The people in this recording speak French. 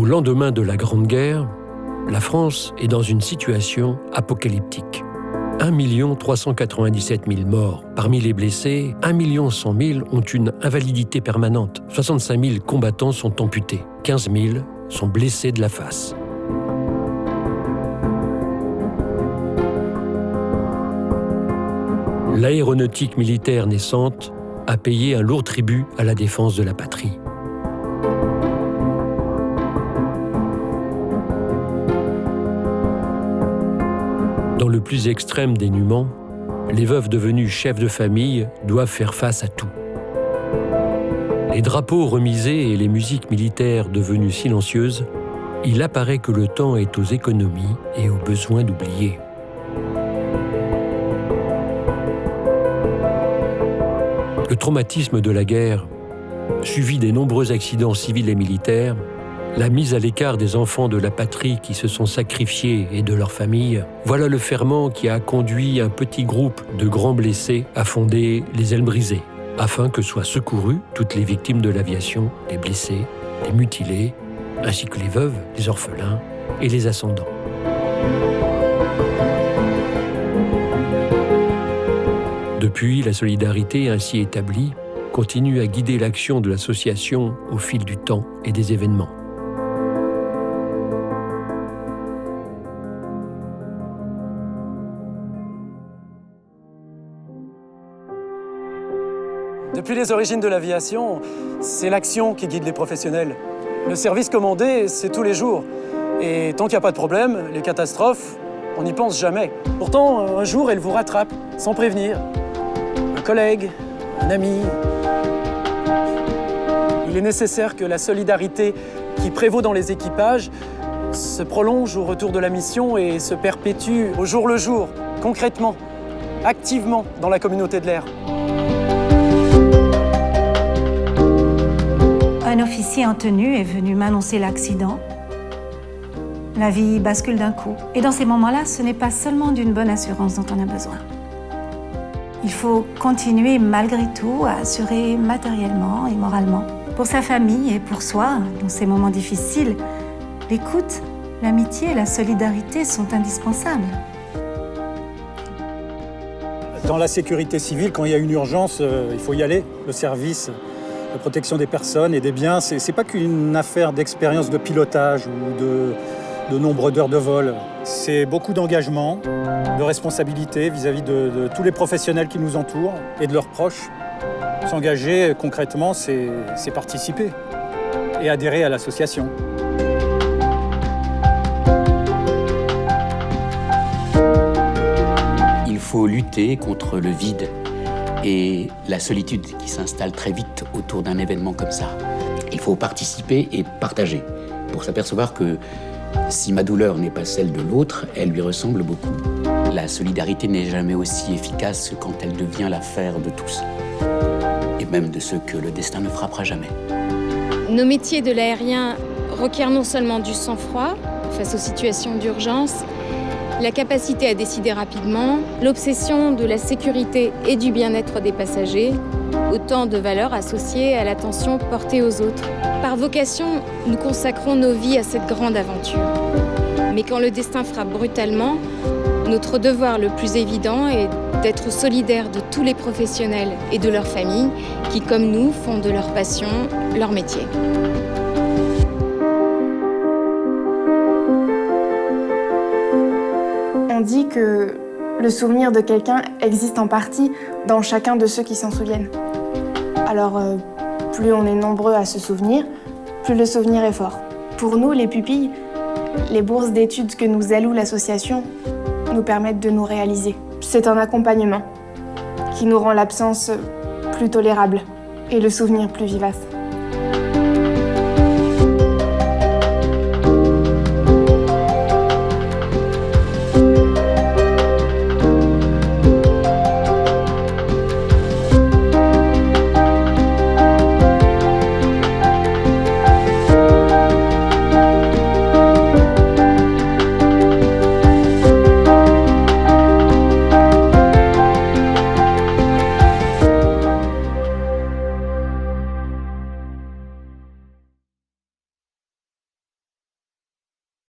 Au lendemain de la Grande Guerre, la France est dans une situation apocalyptique. 1 397 000 morts. Parmi les blessés, 1 100 000 ont une invalidité permanente. 65 000 combattants sont amputés. 15 000 sont blessés de la face. L'aéronautique militaire naissante a payé un lourd tribut à la défense de la patrie. Dans le plus extrême dénuement, les veuves devenues chefs de famille doivent faire face à tout. Les drapeaux remisés et les musiques militaires devenues silencieuses, il apparaît que le temps est aux économies et au besoin d'oublier. Le traumatisme de la guerre, suivi des nombreux accidents civils et militaires, la mise à l'écart des enfants de la patrie qui se sont sacrifiés et de leurs familles, voilà le ferment qui a conduit un petit groupe de grands blessés à fonder les Ailes brisées, afin que soient secourues toutes les victimes de l'aviation, les blessés, les mutilés, ainsi que les veuves, les orphelins et les ascendants. Depuis, la solidarité ainsi établie continue à guider l'action de l'association au fil du temps et des événements. Depuis les origines de l'aviation, c'est l'action qui guide les professionnels. Le service commandé, c'est tous les jours. Et tant qu'il n'y a pas de problème, les catastrophes, on n'y pense jamais. Pourtant, un jour, elles vous rattrapent, sans prévenir. Un collègue, un ami. Il est nécessaire que la solidarité qui prévaut dans les équipages se prolonge au retour de la mission et se perpétue au jour le jour, concrètement, activement dans la communauté de l'air. Un officier en tenue est venu m'annoncer l'accident. La vie bascule d'un coup. Et dans ces moments-là, ce n'est pas seulement d'une bonne assurance dont on a besoin. Il faut continuer malgré tout à assurer matériellement et moralement. Pour sa famille et pour soi, dans ces moments difficiles, l'écoute, l'amitié et la solidarité sont indispensables. Dans la sécurité civile, quand il y a une urgence, il faut y aller. Le service de protection des personnes et des biens, c'est pas qu'une affaire d'expérience de pilotage ou de nombre d'heures de vol. C'est beaucoup d'engagement, de responsabilité vis-à-vis de tous les professionnels qui nous entourent et de leurs proches. S'engager concrètement, c'est participer et adhérer à l'association. Il faut lutter contre le vide et la solitude qui s'installe très vite autour d'un événement comme ça. Il faut participer et partager pour s'apercevoir que si ma douleur n'est pas celle de l'autre, elle lui ressemble beaucoup. La solidarité n'est jamais aussi efficace que quand elle devient l'affaire de tous, et même de ceux que le destin ne frappera jamais. Nos métiers de l'aérien requièrent non seulement du sang-froid face aux situations d'urgence, la capacité à décider rapidement, l'obsession de la sécurité et du bien-être des passagers, autant de valeurs associées à l'attention portée aux autres. Par vocation, nous consacrons nos vies à cette grande aventure. Mais quand le destin frappe brutalement, notre devoir le plus évident est d'être solidaires de tous les professionnels et de leurs familles qui, comme nous, font de leur passion leur métier. On dit que le souvenir de quelqu'un existe en partie dans chacun de ceux qui s'en souviennent. Alors, plus on est nombreux à se souvenir, plus le souvenir est fort. Pour nous, les pupilles, les bourses d'études que nous alloue l'association nous permettent de nous réaliser. C'est un accompagnement qui nous rend l'absence plus tolérable et le souvenir plus vivace.